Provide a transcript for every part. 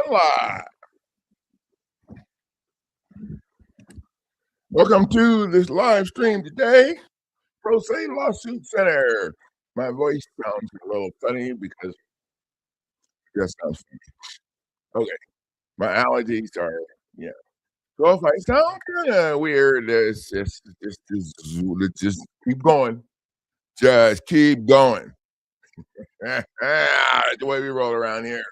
Live. Welcome to this live stream today. Pro Se Lawsuit Center. My voice sounds a little funny because it just sounds funny. Okay, my allergies are So if I sound kind of weird, just keep going. Just keep going. That's the way we roll around here.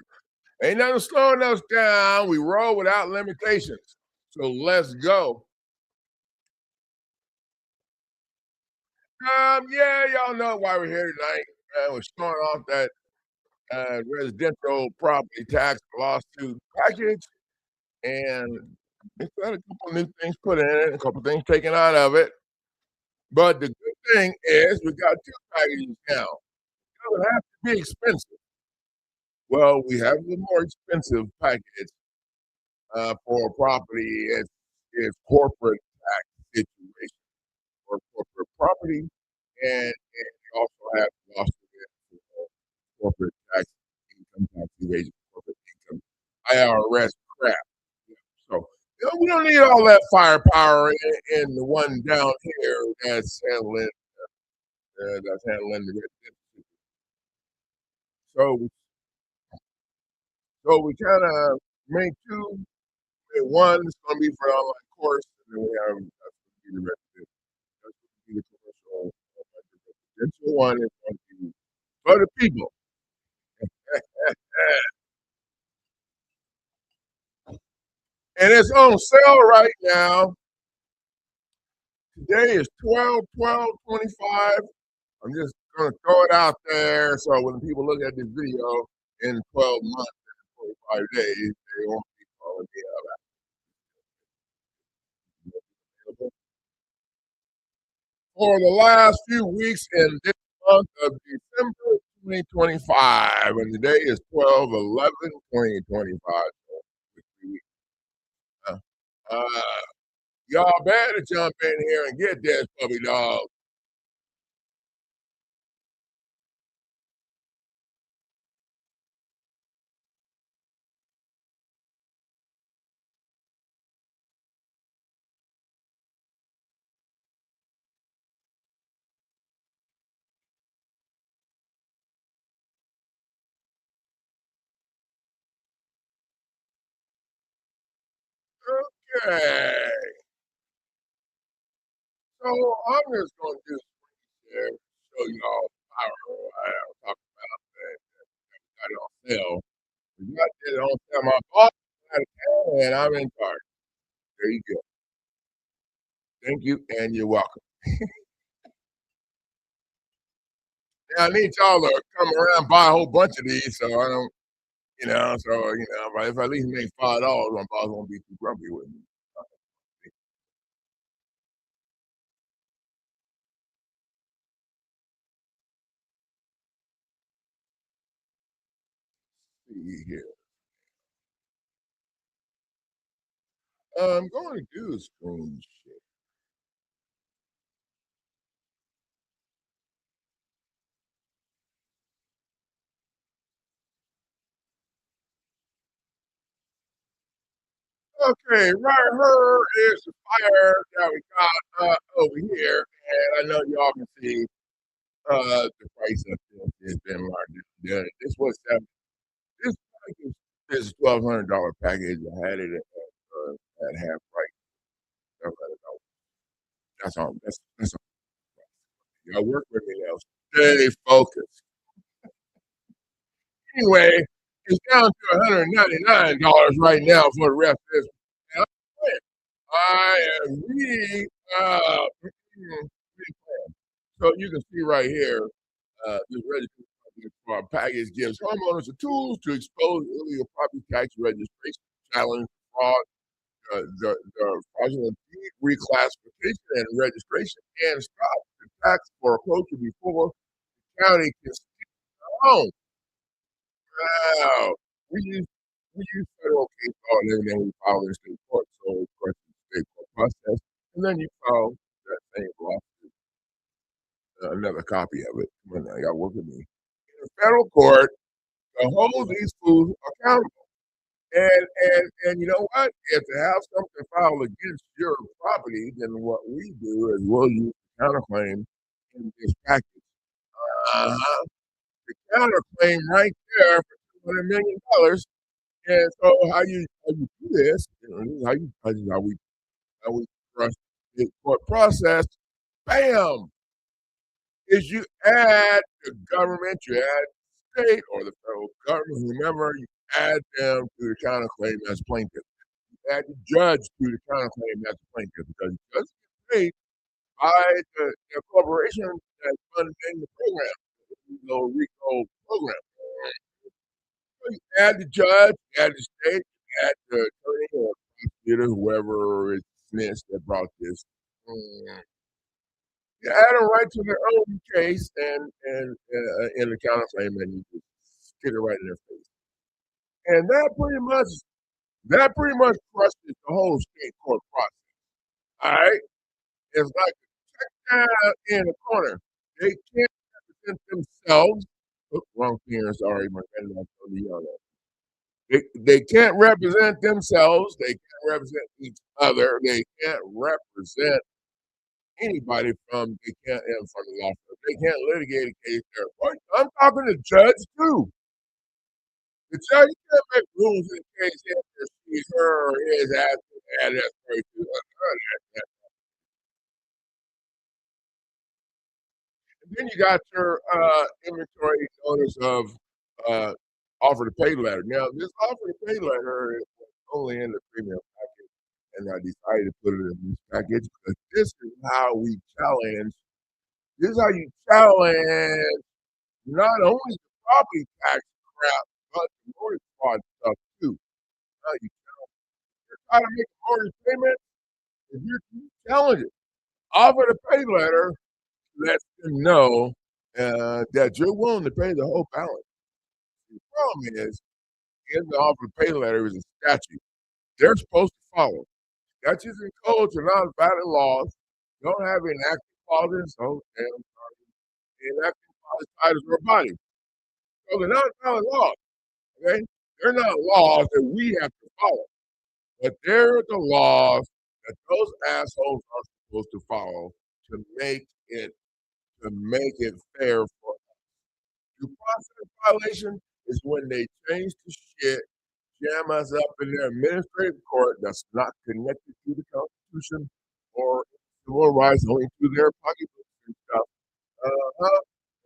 Ain't nothing slowing us down. We roll without limitations. So let's go. Yeah, y'all know why we're here tonight. We're starting off that residential property tax lawsuit package, and it's got a couple new things put in it, a couple things taken out of it. But the good thing is we got two packages now. It doesn't have to be expensive. Well, we have the more expensive package for property. It's corporate tax situation for corporate property, and we also have lawsuit for corporate tax, income tax evasion, corporate income, IRS crap. Yeah. So we don't need all that firepower in the one down here that's handling the red. So we kind of made two. One is going to be for the online course, and then we have that's going to be the resident. That's going to be the commercial. The residential one is going to be for the people. And it's on sale right now. Today is 12/12/25. I'm just going to throw it out there so when people look at this video in 12 months and 25 days, they won't be calling me out. For the last few weeks in this month of December 2025, and today is 12/11/2025. Uh, uh, y'all better jump in here and get this puppy dog. Okay. So I'm just going to do here, show y'all power. I'll talk about that. Got it on sale. We got it on sale. My boss is out of town and I'm in charge. There you go. Thank you, and you're welcome. Yeah, I need y'all to come around and buy a whole bunch of these so I don't, but if I at least make $5, my boss won't be too grumpy with me. See here. I'm going to do a screen share. Okay, right here is the fire that we got over here, and I know y'all can see the price of this has been marked down. This package is $1,200 package. I had it at half price. $1,200. That's all. That's all. Y'all work with me now. Stay focused. Anyway, it's down to $199 right now for the rest of this. And I am really, so you can see right here, this registration package gives homeowners the tools to expose illegal property tax registration, challenge fraud, the fraudulent deed reclassification and registration, and stop the tax foreclosure before the county can steal their home. Wow. We use we use federal case law and everything we file in state court, so of course the state court process, and then you file that same lawsuit, another copy of it. Come on now, y'all work with me. In the federal court to hold these fools accountable. And you know what? If they have something filed against your property, then what we do is we'll use the counterclaim in this package. Uh-huh. The counterclaim right there for $200 million. And so how you do this, this is how we trust the court process. Bam! Is you add the government, you add the state or the federal government, whomever, you add them to the counterclaim as plaintiff. You add the judge to the counterclaim as plaintiff because the judge gets paid by the corporation that's funding the program, the RICO program. So you add the judge, you add the state, you add the attorney or prosecutor, whoever is snitch that brought this. Mm, you add them right to their own case and in the counterclaim, and you just get it right in their face. And that pretty much crushes the whole state court process. All right, it's like in the corner. They can't represent themselves. Oops, wrong finger. Sorry, my granddad told me on that. They can't represent themselves. They can't represent each other. They can't represent anybody from the law firm. They can't litigate a case there. But I'm talking to judge too. The judge can't make rules in case if she's her or his ass and that's very too. And then you got your inventory notice of uh, offer to pay letter. Now, this offer to pay letter is only in the premium package, and I decided to put it in this package because this is how we challenge. This is how you challenge not only the property tax crap, but the mortgage fraud stuff too. You try to make a mortgage payment, if you challenge it, offer to pay letter lets them know that you're willing to pay the whole balance. The problem is, in the offer to pay letter is a statute. They're supposed to follow. Statutes and codes are not valid laws. They don't have enacted clauses, so enacted clauses tied to their body. So they're not valid laws. Okay? They're not laws that we have to follow, but they're the laws that those assholes are supposed to follow to make it fair for due process violation is when they change the shit, jam us up in their administrative court that's not connected to the Constitution or civil rights, only to their pocketbooks and stuff. Uh-huh.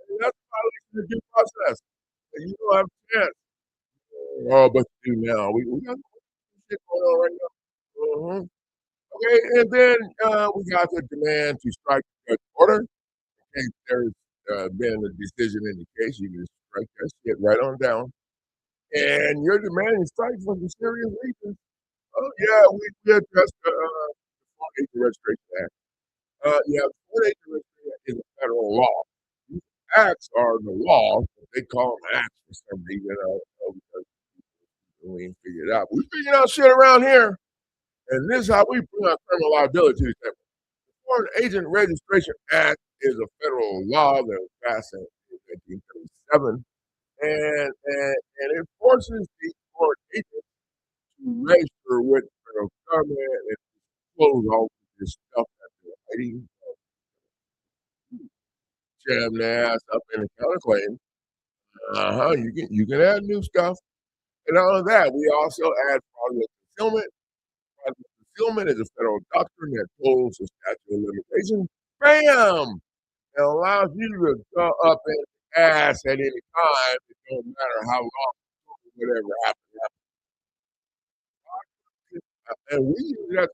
And that's a violation of due process. And you don't have a chance. Oh, but you do now. We got shit going on right now. Okay, and then we got the demand to strike the judge order. In case there's been a decision in the case, you can strike that shit right on down. And you're demanding strike for some serious reasons. Oh, yeah, we addressed the Foreign Agent Registration Act. Yeah, the Foreign Agent Registration Act is a federal law. These acts are the law, but they call them acts for some reason. Because we ain't figured it out. We figured out shit around here, and this is how we bring our criminal liability to the table. The Foreign Agent Registration Act is a federal law that was passed in 1937, and it forces the foreign agents to register with the federal government and close all this stuff that they're hiding, jam their ass up in a counterclaim. You can add new stuff. And all of that, we also add fraudulent concealment. Fraudulent concealment is a federal doctrine that pulls the statute of limitations. Bam! It allows you to go up and ass at any time. It don't matter how long, whatever happens. And we use that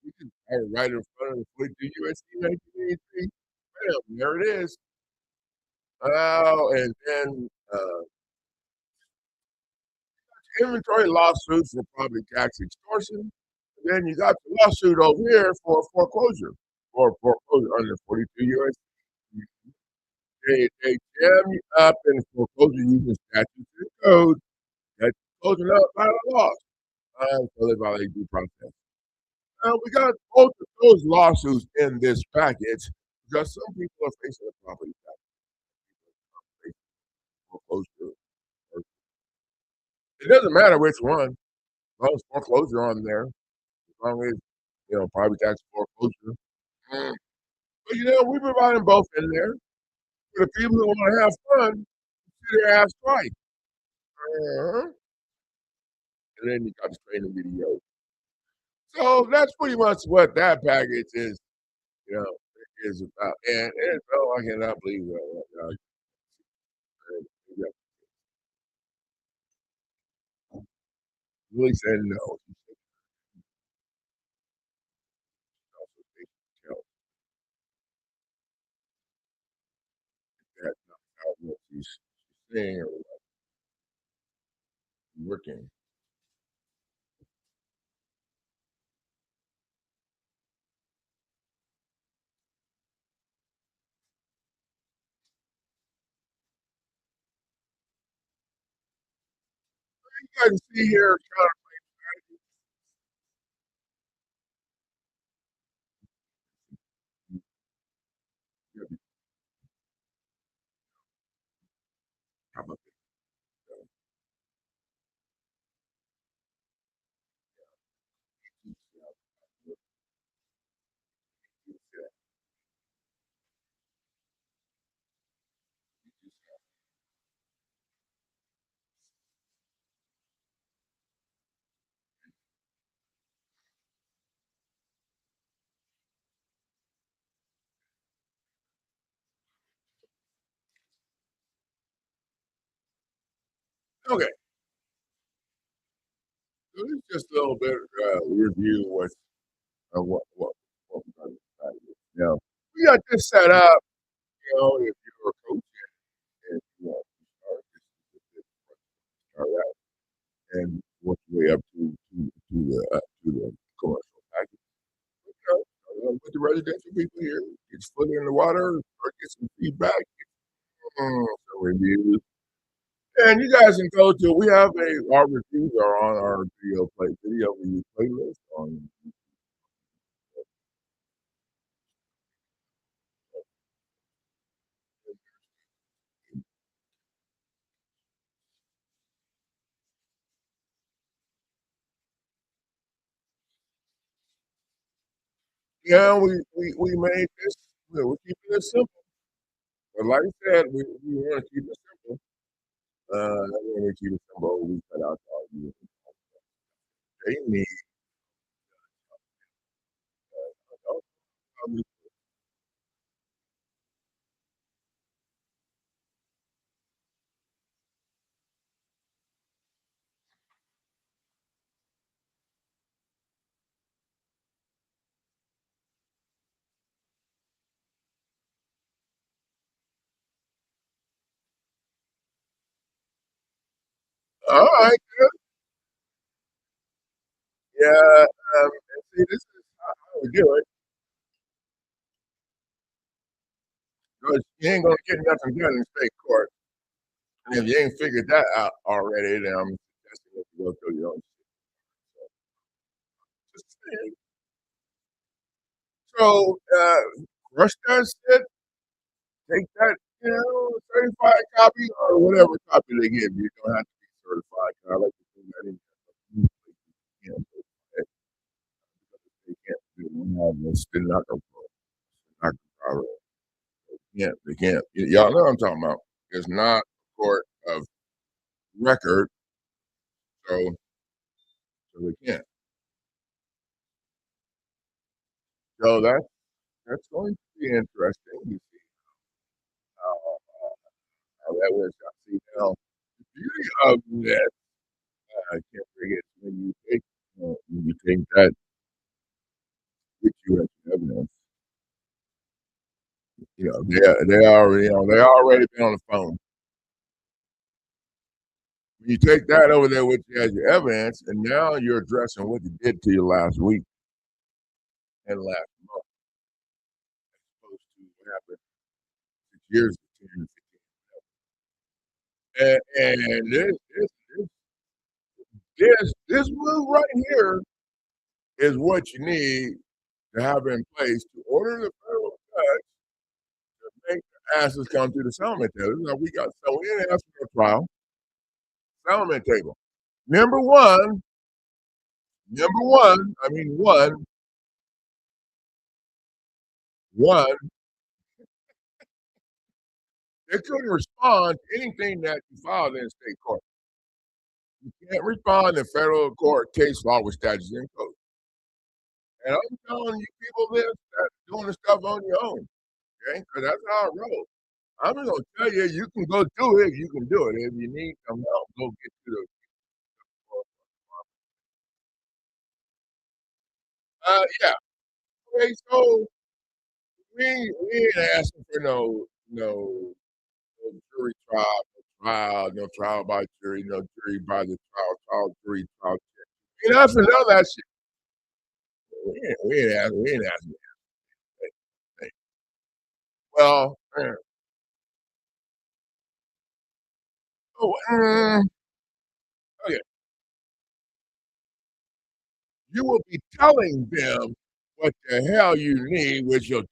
we can have it right in front of the 42 USC 1983. Bam, there it is. Oh, and then inventory lawsuits for property tax extortion. And then you got the lawsuit over here for foreclosure or foreclosure under 42 USC. They jam you up in foreclosure using statutes and code that's closing up by the law. So they violate due process. We got both of those lawsuits in this package because some people are facing a property tax foreclosure. It doesn't matter which one, as long as foreclosure on there, as long as, property tax foreclosure. Mm. But, we provide them both in there for the people who wanna have fun, see their ass twice. Uh-huh. And then you got the training video. So that's pretty much what that package you know, is about. And oh, I cannot believe that. Yeah, really said no. Tell that's not how what she's saying or working. You guys see here, kind of how about okay, so this is just a little bit review what we're gonna decide here. We got this set up, if you're a coach and you want to start out and work your way up to the commercial package. With the residential people here, get your foot in the water, or get some feedback, some reviews. And you guys can go to we have our reviews are on our video review playlist on. Yeah, we made this. We're keeping it simple. But like I said, we want to keep it simple. When we keep it simple, we cut out all you. They need. All right, yeah. And see, this is how we do it. 'Cause you ain't gonna get nothing done in state court. And if you ain't figured that out already, then I'm suggesting that you go through your own system. So, rush that shit, take that, certified copy or whatever copy they give you. You don't have to be certified. 'Cause I like to think that in you know, they can't do one have a stenographer. Stenographer. They can't. Y'all know what I'm talking about. It's not a court of record, so they can't. So that's going to be interesting. You see how that works out. See now, the beauty of that, I can't forget when you take that with you as evidence. They already been on the phone. When you take that over there with you as your evidence, and now you're addressing what you did to you last week and last month, opposed to what happened 6 years, 10, 15. And this move right here is what you need to have in place to order the federal judge to make the asses come to the settlement table. Now we got so we didn't ask for a trial, settlement table. Number 1, number 1, I mean, 1, they couldn't respond to anything that you filed in state court. You can't respond to federal court case law with statutes and codes. And I'm telling you people this, that doing this stuff on your own, okay? Because that's how it rolls. I'm just gonna tell you, you can go do it, you can do it. If you need some help, go get to the yeah. Okay, so we ain't asking for no jury trial by jury, no jury by the jury, trial. Ain't asking for none of that shit. We ain't asking anything. Well, oh, okay. You will be telling them what the hell you need with your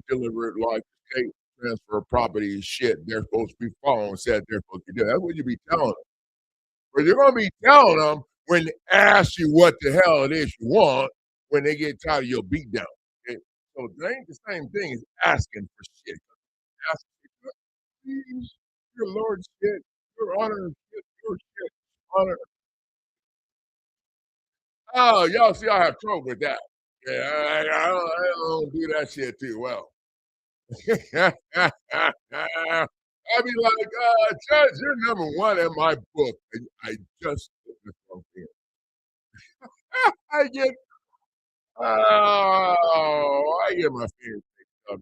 deliberate like state transfer property shit they're supposed to be following, said they're supposed to do. That's what you be telling them. But you're gonna be telling them when they ask you what the hell it is you want when they get tired of your beat down. Okay? So it ain't the same thing as asking for shit. Asking for please, your Lord shit, your honor shit, your shit, honor. Oh, y'all see I have trouble with that. Yeah, I don't do that shit too well. I'd be like, Judge, you're number 1 in my book. And I just put this on here. I get I get my feelings mixed up.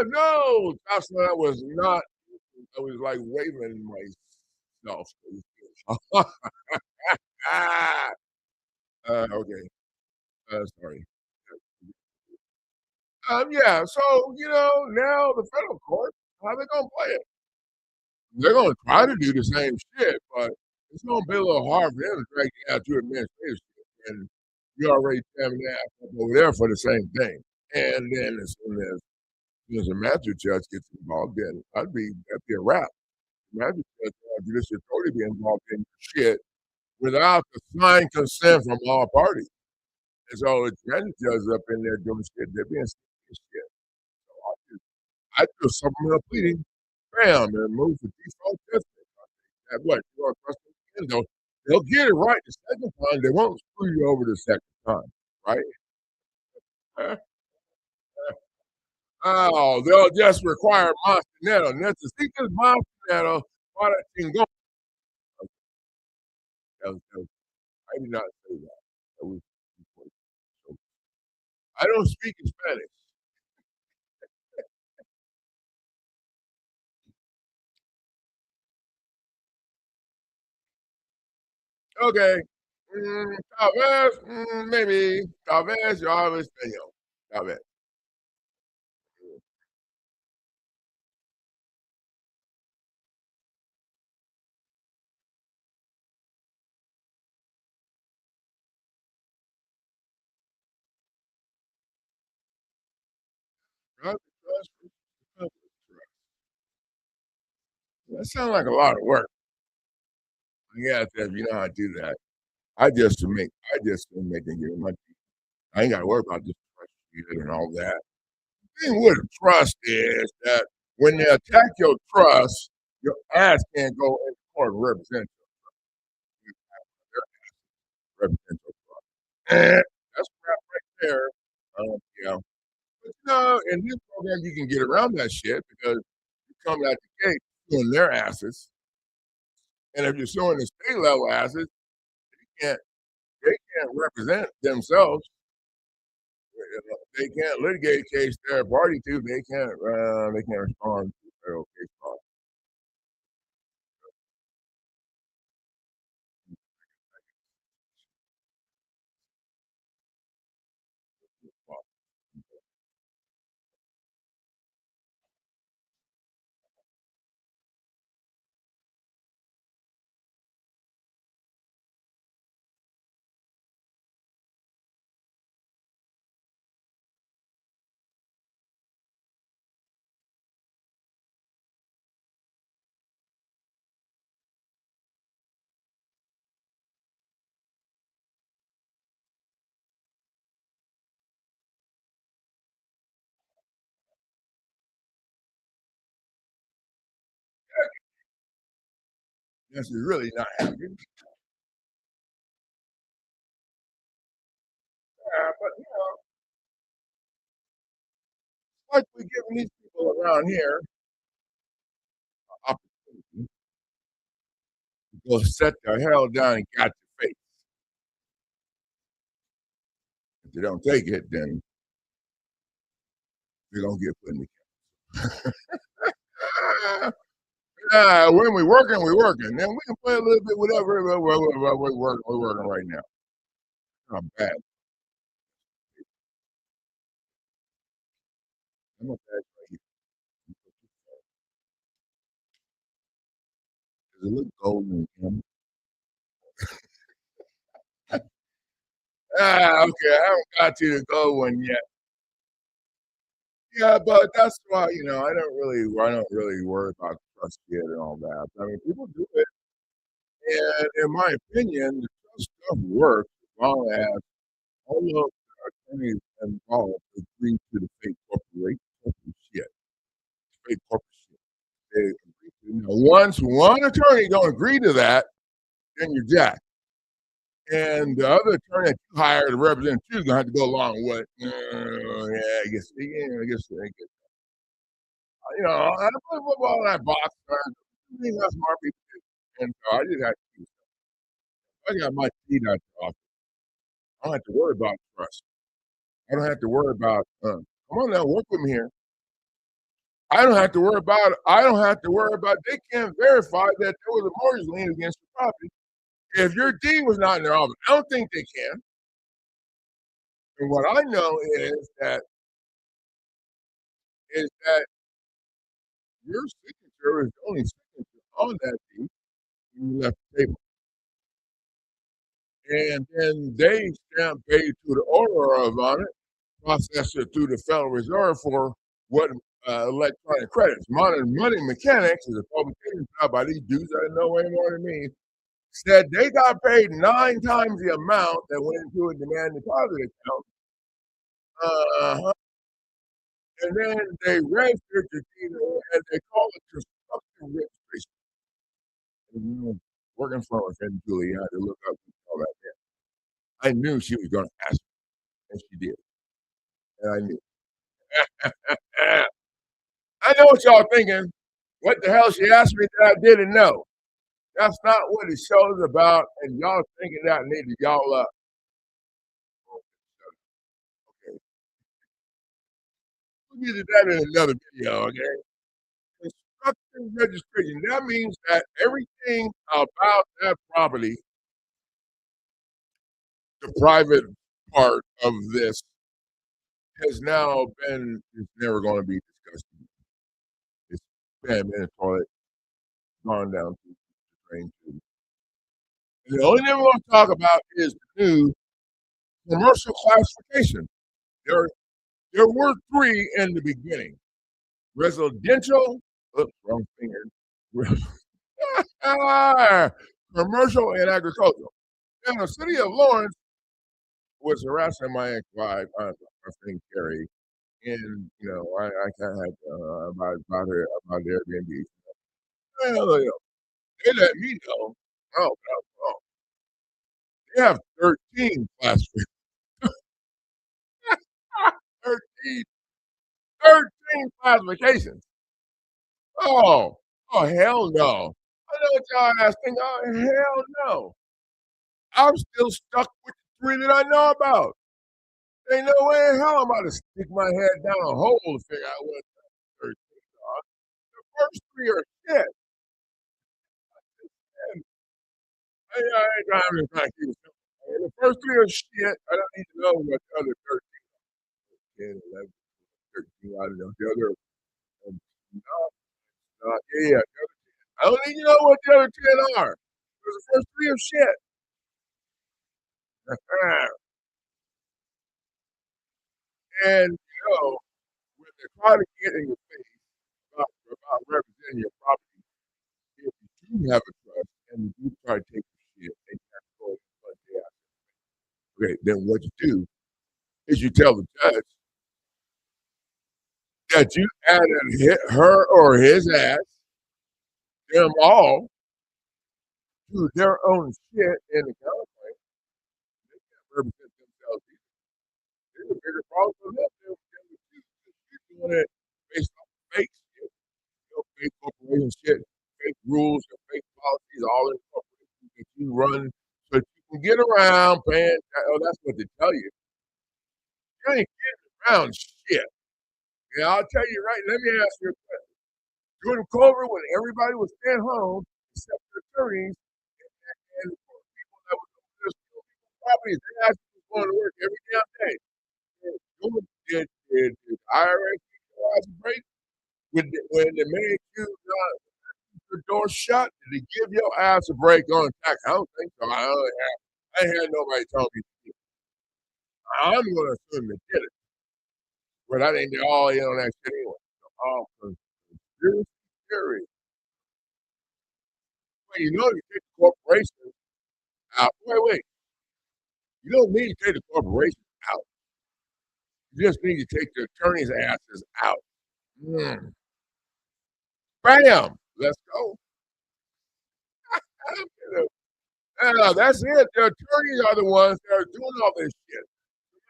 No, that's what I was not. I was like waving myself. Ah, okay. Sorry. Yeah, so, now the federal court, how they gonna play it? They're gonna try to do the same shit, but it's gonna be a little hard for them to drag you out through administrative shit, and you already having that up over there for the same thing. And then as soon as a magistrate judge gets involved, then that'd be a wrap. The magistrate judge or judicial authority be involved in shit without the signed consent from all parties. And so the magistrate judge up in there doing shit, they're being sneaky as shit. So I do supplemental pleading, bam, and move for default judgment. At what? You are trusting again, they'll get it right the second time. They won't screw you over the second time, right? Oh, they'll just require Montanero. Necesitas Montanero para chingón. I did not say that. That was so I don't speak in Spanish. Okay. Tal vez, maybe. Tal vez yo hablo español. Tal vez. Private trust versus public trust. That sounds like a lot of work. Yeah, if you know how to do that. I just to make it get money. I ain't gotta worry about this trust and all that. The thing with a trust is that when they attack your trust, your ass can't go in court and represent your trust. That's crap right there. Yeah. But in this program you can get around that shit because you come out the gate suing their asses. And if you're suing the state level asses, can't they can't represent themselves. They can't litigate a case they're a party to. They can't respond to federal case law. This is really not happening. Yeah, but like we're giving these people around here an opportunity to go set the hell down and got your face. If they don't take it, then they're gonna get put in the can. When we working, we working. Then we can play a little bit whatever. We're working right now. Not bad. I'm not bad right here. Does it look golden again? Okay. I haven't got to the gold one yet. Yeah, but that's why I don't really worry about trust yet and all that. I mean, people do it, and in my opinion, the trust stuff works as long as all of the attorneys involved agree to the corporate shit, fake corporate shit. They agree to. Once one attorney don't agree to that, then you're jacked. And the other attorney that you hired to represent you is gonna have to go along with. Yeah, I guess I play football and I box. I think that's smart people do. And so I just have to keep I got my feet out the office. I don't have to worry about trust. I don't have to worry about come on now, work with me here. I don't have to worry about they can't verify that there was a mortgage lien against the property. If your deed was not in their office, I don't think they can. And what I know is that your signature is the only signature on that deed when you left the table. And then they stamp paid to the owner of on it, process it through the Federal Reserve for what electronic credits. Modern money mechanics is a publication out by these dudes that know way more than me. Said they got paid 9 times the amount that went into a demand deposit account. Uh-huh. And then they registered the deed, and they call it construction registration. And, working for a friend Julie, I had to look up all that. I knew she was going to ask me, and she did. And I knew. I know what y'all thinking. What the hell she asked me that I didn't know. That's not what the show's about, and y'all thinking that needed y'all up. Okay. We'll get to that in another video, okay? Construction registration. That means that everything about that property, the private part of this, has now been, it's never going to be discussed. It's been in the toilet, gone down to the drain tube. And the only thing we're going to talk about is the new commercial classification. There, there were three in the beginning: residential, oops, wrong finger, commercial, and agricultural. And the city of Lawrence was harassing my ex-wife, my friend Carrie, and I kind of had about the Airbnb. Well, they let me know. Oh, no, they have 13 classifications. 13, 13 classifications. Oh, oh, hell no. I know what y'all asking. Oh, hell no. I'm still stuck with the three that I know about. Ain't no way in hell I'm about to stick my head down a hole to figure out what the 13 are. The first three are shit. And I ain't trying to keep it simple. I mean, the first three are shit. I don't need to know what the other 13, 10, 11, 13, I don't know. The other, no, yeah, I don't need to know what the other 10 are. Because the first three are shit. And, when they try to get in your face about representing your property, if you do have a trust and you do try to take your shit, they can't go and put their ass. Okay, then what you do is you tell the judge that you added her or his ass, them all, do their own shit in the counterclaim, they can't represent themselves either. There's a bigger problem for them than with you. 'Cause you're doing it based off fake shit, fake corporation shit, fake rules and fake policies all in corporations that you run so that you can get around paying. Oh, that's what they tell you. You ain't getting around shit. Yeah, I'll tell you right. Let me ask you a question. During COVID, when everybody was staying home, except for the attorneys and the people that was just properties, they actually was going to work every damn day. Did IRS give you guys a break when they made you keep your door shut? Did they give your ass a break on tax? I don't think so. I ain't had nobody tell me. I'm going to assume they did it, but I think they're all in on that shit anyway. Oh, conspiracy theory. Well, you know, you take the corporation out. Wait. You don't need to take the corporation out. You just need to take the attorney's asses out. Mm. Bam! Let's go. That's it. The attorneys are the ones that are doing all this shit.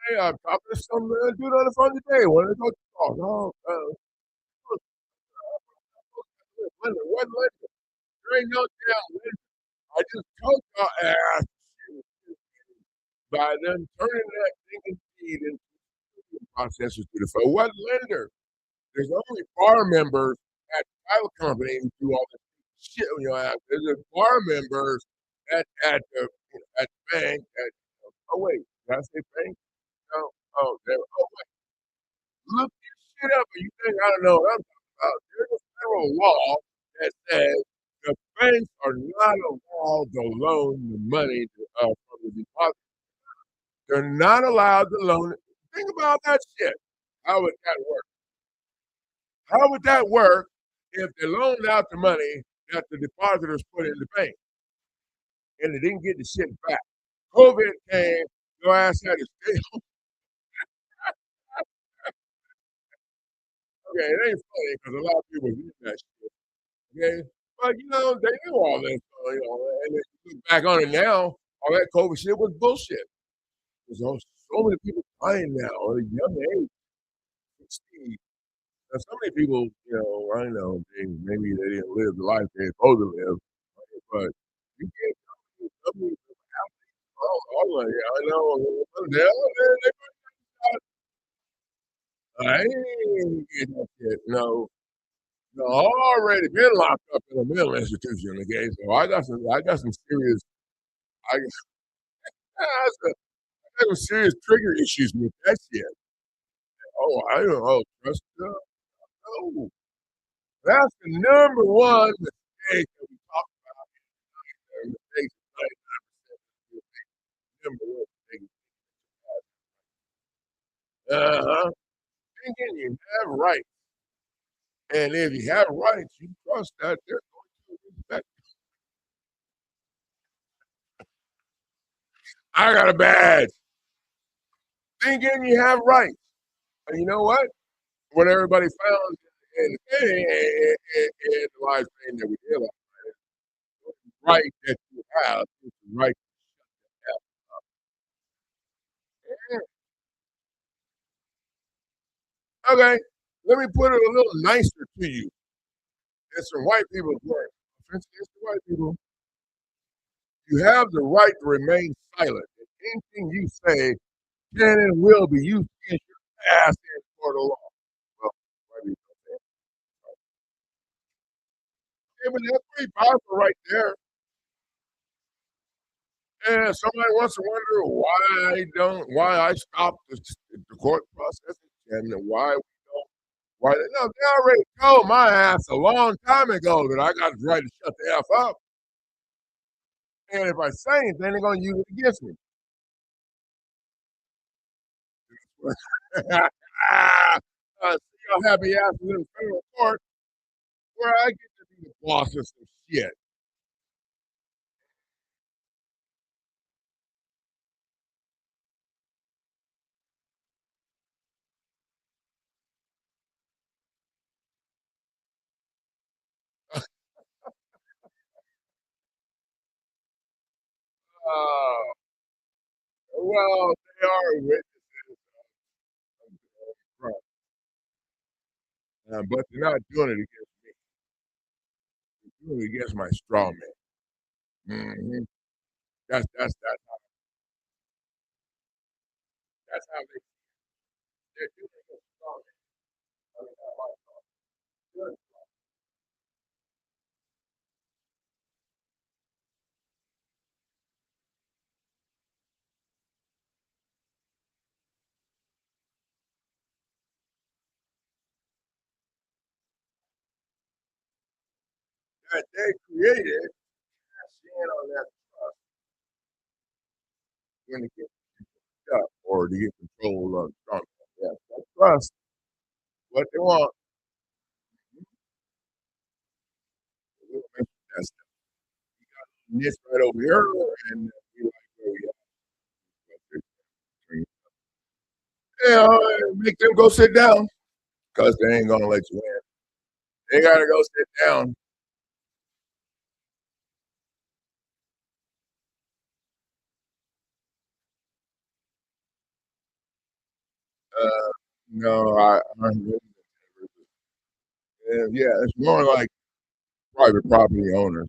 Hey, I'm talking to some dude on the phone today. When they go, oh, no, what lender? There ain't no damn lender. I just told your ass by them turning that thing in deed into processes to the phone. What lender? There's only bar members at the title company who do all this shit on your ass. There's a bar members at the bank. Oh wait, did I say bank? No. Oh, wait. Look this shit up, and you think I don't know what I'm talking about. There's a federal law that says the banks are not allowed to loan the money from the deposit. They're not allowed to loan it. Think about that shit. How would that work? How would that work if they loaned out the money that the depositors put in the bank and they didn't get the shit back? COVID came, your ass had to stay. Okay, it ain't funny because a lot of people do that shit. Okay, but they knew all this. And if you look back on it now, all that COVID shit was bullshit. There's so many people dying now at a young age, 16. Now, so many people, I know maybe they didn't live the life they're supposed to live, but you can't tell me some of these oh, yeah, I know. I ain't getting that shit. No, no, I already been locked up in a mental institution. Okay, so I got some serious, I got some serious trigger issues with that shit. Oh, I don't know. Trust no. That's the number one mistake that we talk about. Mistakes is 99% number one mistake. Uh-huh. Thinking you have rights. And if you have rights, you trust that they're going to respect. I got a badge. Thinking you have rights. And you know what? What everybody found in the live stream that we did last right that you have is the right to have. Okay, let me put it a little nicer to you. It's some white people's word. It's the white people. You have the right to remain silent. And anything you say can and will be used against your ass in court of law. Well, white people don't say it. Yeah, but that's pretty powerful right there. And somebody wants to wonder why I stopped the court process and why we don't why no, they already told my ass a long time ago that I got the right to shut the F up. And if I say anything, they're gonna use it against me. See your happy asses in federal court where I get to be the boss of some shit. Uh, well, they are witnesses of crime, but they're not doing it against me. They're doing it against my straw man. Mhm. That's how they're doing it against straw man. I mean, not my good. That they created cash in on that trust when they get up or to get control of straw man. Yeah, that trust, what they want, that's this right over here, and we like where we at. Yeah, make them go sit down because they ain't gonna let you in. They gotta go sit down. Uh, no, I yeah, it's more like private property owners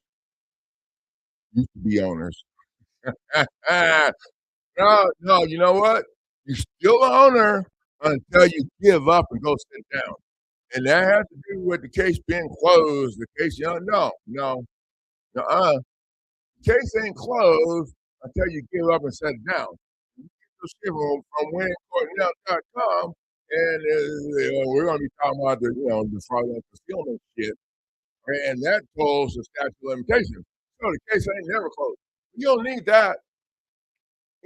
used to be owners. No, you know what? You're still an owner until you give up and go sit down. And that has to do with the case being closed. The case, no, uh, the case ain't closed until you give up and sit down. You get those shit from winningcourtnow.com, and we're going to be talking about the fraudulent concealment shit, and that tolls the statute of limitations. So the case ain't never closed. You don't need that.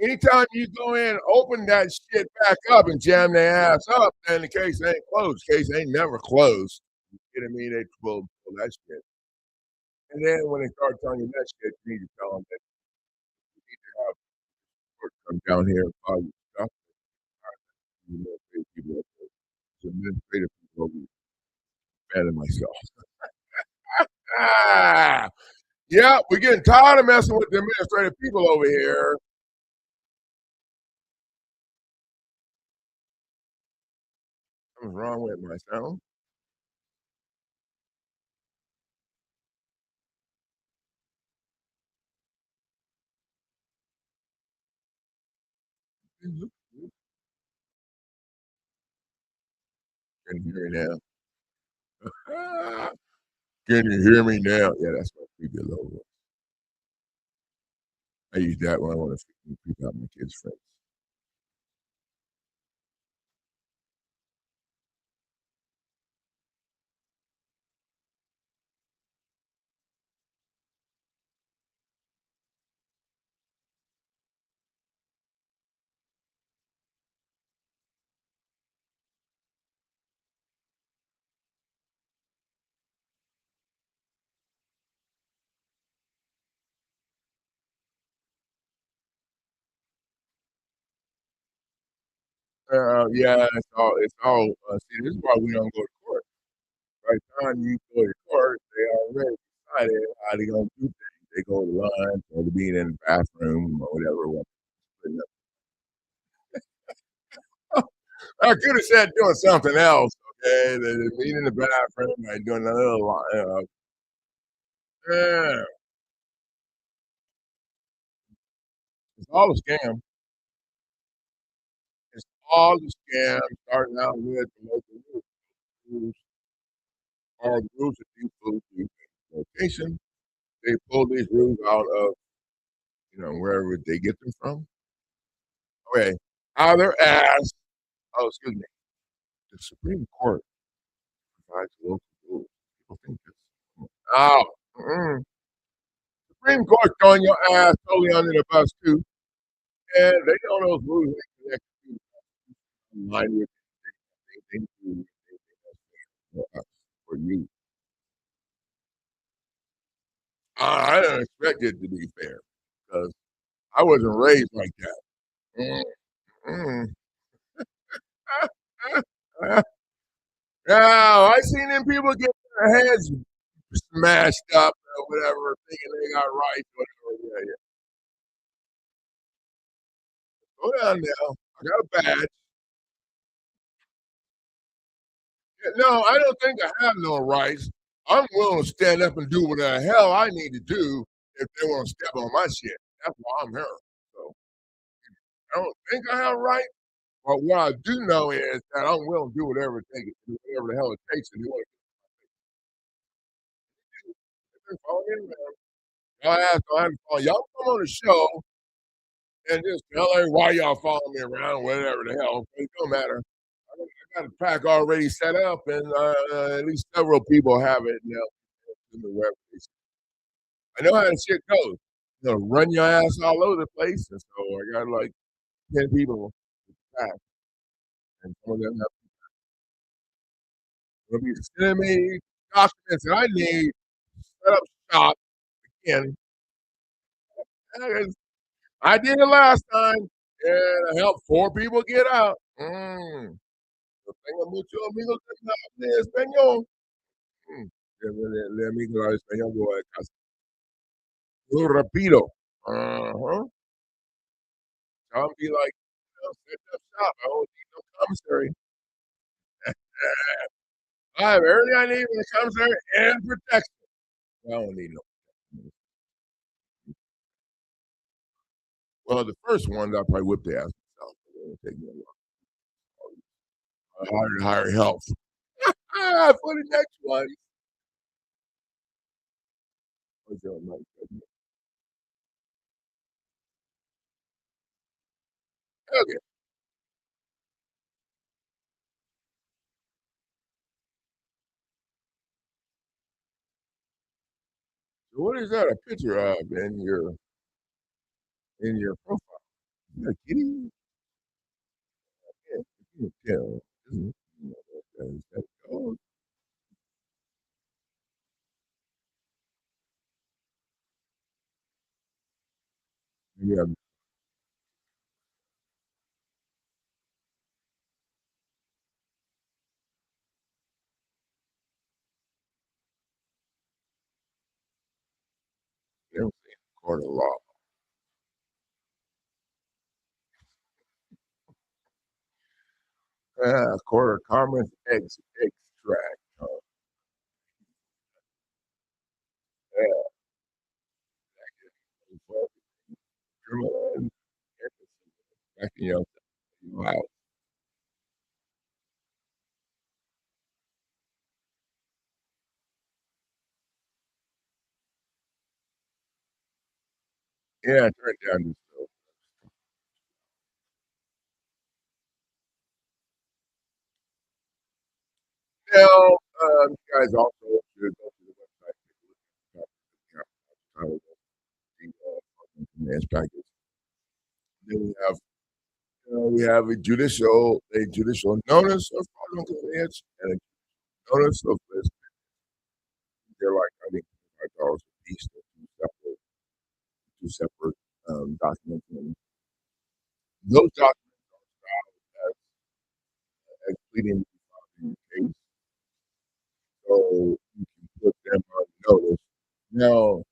Anytime you go in, open that shit back up and jam their ass up, then the case ain't closed. The case ain't never closed. You know what I mean? They pull that shit. And then when they start telling you that shit, you need to tell them that you need to have court come down here and file your stuff. You know, pay people up there. It's administrative people over better than myself. Ah, yeah, we're getting tired of messing with the administrative people over here. Something's wrong with my sound. Can you hear me now? Ah, can you hear me now? Yeah, that's my creepy little voice. I use that when I want to creep out my kids' friends. Yeah, see, this is why we don't go to court. By the time you go to court, they already decided how they gonna do things. They go to lunch or to being in the bathroom or whatever. I could have said doing something else, okay? Being in the bathroom, like doing a little, yeah, it's all a scam. It's all a scam, starting out with the local rules are the rules that you put to location. They pull these rules out of, wherever they get them from. Okay. Out of their ass. Oh, excuse me. The Supreme Court provides local rules. People think this. Oh, Supreme Court throwing your ass totally under the bus too. And they know those rules ain't connected to line with anything to for us, for you. I didn't expect it to be fair because I wasn't raised like that. Mm, mm. No, I seen them people get their heads smashed up or whatever, thinking they got rights, whatever. Yeah, yeah. Slow down now. I got a badge. Yeah, no, I don't think I have no rights. I'm willing to stand up and do what the hell I need to do if they wanna step on my shit. That's why I'm here. So, I don't think I have rights, but what I do know is that I'm willing to do whatever it takes, do whatever the hell it takes to do it. Follow me around. I have to follow y'all come on the show and just tell everybody why y'all follow me around, whatever the hell. It don't matter. I got a pack already set up, and at least several people have it now. In the web. I know how the shit goes. You know, run your ass all over the place, and so I got like 10 people back, and some of them have will be sending me documents that I need to set up shop again. And I did it last time, and I helped 4 people get out. Tengo muchos amigos que hablan de español. Mm. Le amigo habla español, voy a casa. Muy rápido. Uh-huh. I'll be like, set up shop. I don't need no commissary. I have everything I need when it comes there and protection. I don't need no. Well, the first one, I probably whipped the ass myself. It won't take me a while. Higher help. For the next one. Okay. So what is that a picture of in your profile? Is that a kitty? Yeah, you can tell. Is that a dog? Maybe I've never seen a court of law. Court of commerce extract. Yeah, for criminal and backing you up. Wow. Yeah, I turned down this bill. Now, you guys also should go to the website, take a look at how to the finance package. Then we have a judicial notice of fraudulent conveyance and a notice of this. They're like I think $5 a piece. They're two separate documents. And those documents as pleading in the case, so you can put them on notice. Now,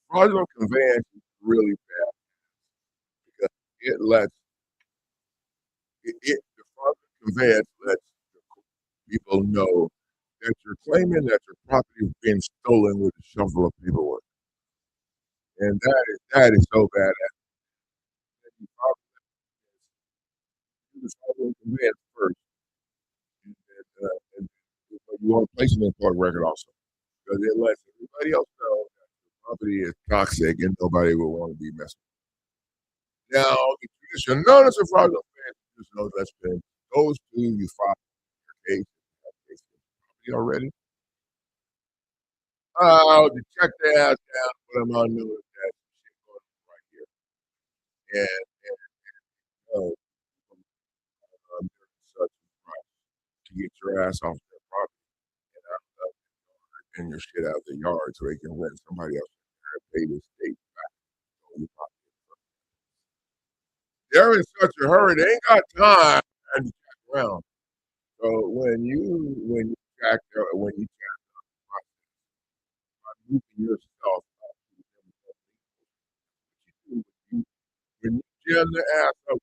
fraudulent conveyance is really bad because it lets the fraudulent conveyance lets people know that you're claiming that your property is being stolen with a shovel of paperwork, and that is so bad. And you probably do the fraudulent conveyance first, and you want to place it in court record also because it lets everybody else know that the property is toxic and nobody will want to be messed with. Now, the judicial notice of fraudulent conveyance, judicial notice that's been goes to you file your case, already. Oh, to check their ass down, put them on notice that shit going on right here. And there's such a rush to get your ass off their property and out of and your shit out of the yard so they can rent somebody else and pay the state back on your property. They're in such a hurry, they ain't got time to check around. So when you jack when you moving yourself out to them, when you jam their ass up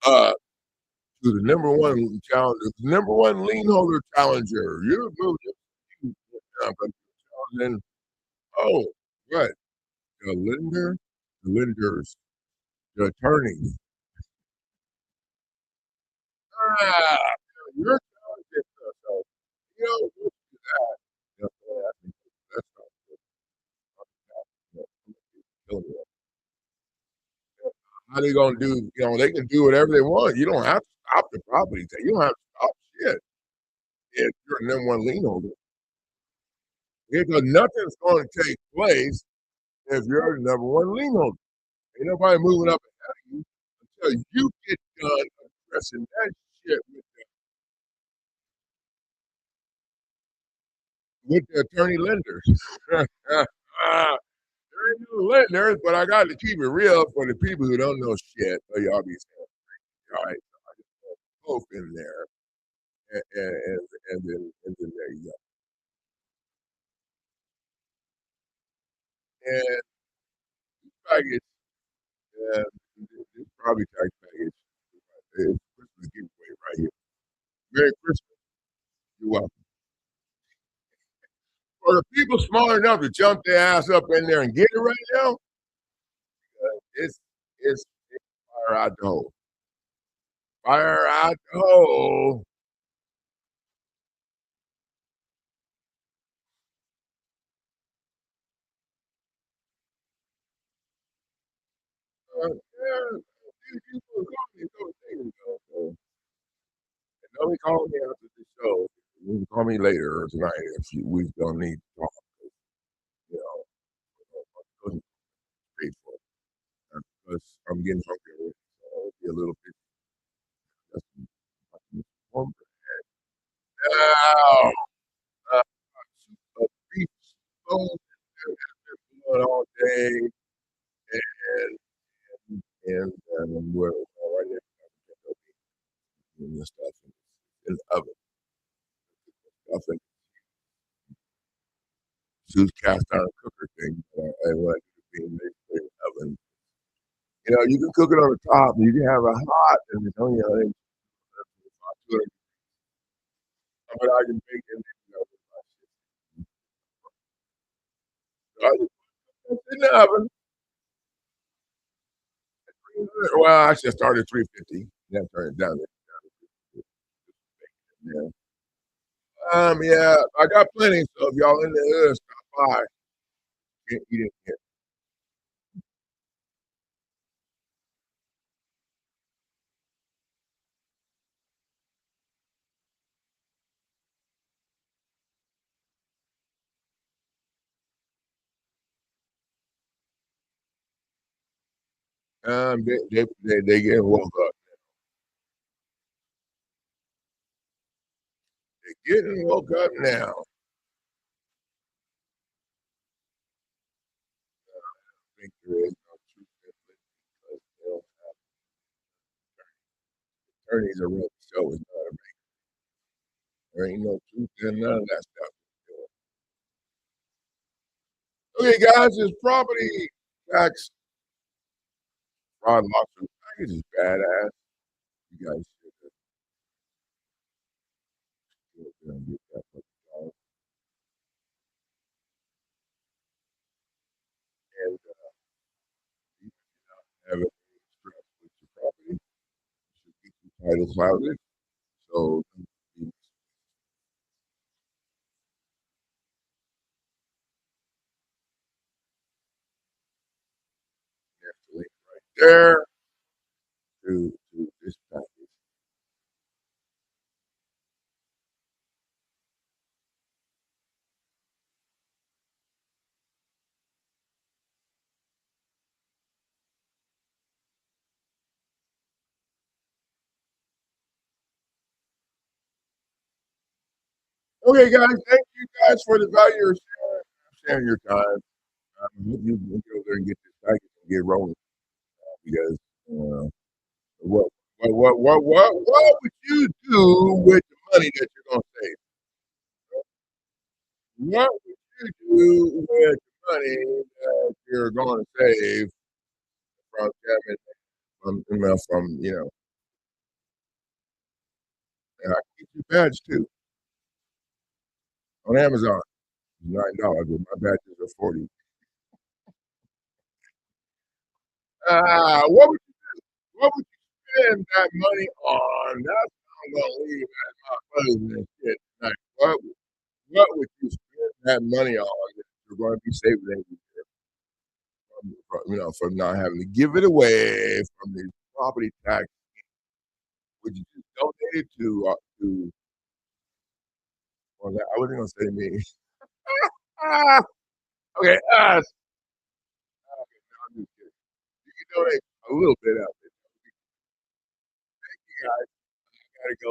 uh, to the #1 challenger, #1 lien holder challenger. You moved it. And oh, what? The lender, the lenders, the attorneys. Ah, you're talented, so, you know, we'll do that. Yeah, I think that's not good. Yeah, how they gonna do they can do whatever they want. You don't have to stop the property tax. You don't have to stop shit if you're a #1 lien holder. Because nothing's gonna take place if you're the #1 lien holder. Ain't nobody moving up ahead of you until you get done addressing that shit with the attorney lenders. There ain't no lenders, but I got to keep it real for the people who don't know shit. So y'all be saying, all right, so I just throw both in there, and then there you go. And package, uh, this property tax package is Christmas giveaway right here. Merry Christmas. You're welcome. For the people smart enough to jump their ass up in there and get it right now, it's fire out the hole. Fire out the hole. Yeah, these people call me so things, so don't call me after the show. You can call me later or tonight if we don't need to talk. You know, I'm grateful because I'm getting hungry already. So I'll be a little bit hungry. Now, uh, a beef bone all day and we're right there and the stuff in the oven. Stuff and Zeus cast iron cooker thing. I want it to be in the oven. You can cook it on the top. You can have a hot, and but I can bake it. So I just put it in the oven. Well, I should start at 350. Then turn it down. Yeah. Yeah, I got plenty. So if y'all in the hood, stop by. Can't eat it here. They getting woke up. They getting woke up now. I think there is no truth in it because attorneys are running the show. Is not a There ain't no truth in none of that stuff. Okay, guys, this property tax fraud lawsuit package is badass. You guys should get that book and have it stress with your property. Should keep your title clouded. So you have to link right there to this package. Okay, guys, thank you guys for the value of sharing your time. I hope you can get over there and get this package and get rolling because uh, what what would you do with the money that you're gonna save? What would you do with the money that you're gonna save from Kevin from and I can get you a badge too on Amazon. $9, but my badges are 40. What would you spend that money on? That's what I'm gonna leave as my closing shit tonight. What would you spend that money on that you're gonna be saving every year from not having to give it away from the property tax? Would you just donate it to well, I wasn't gonna say me. Ah, okay, us. Okay, no, I'm just kidding. You can donate a little bit of it. You guys gotta go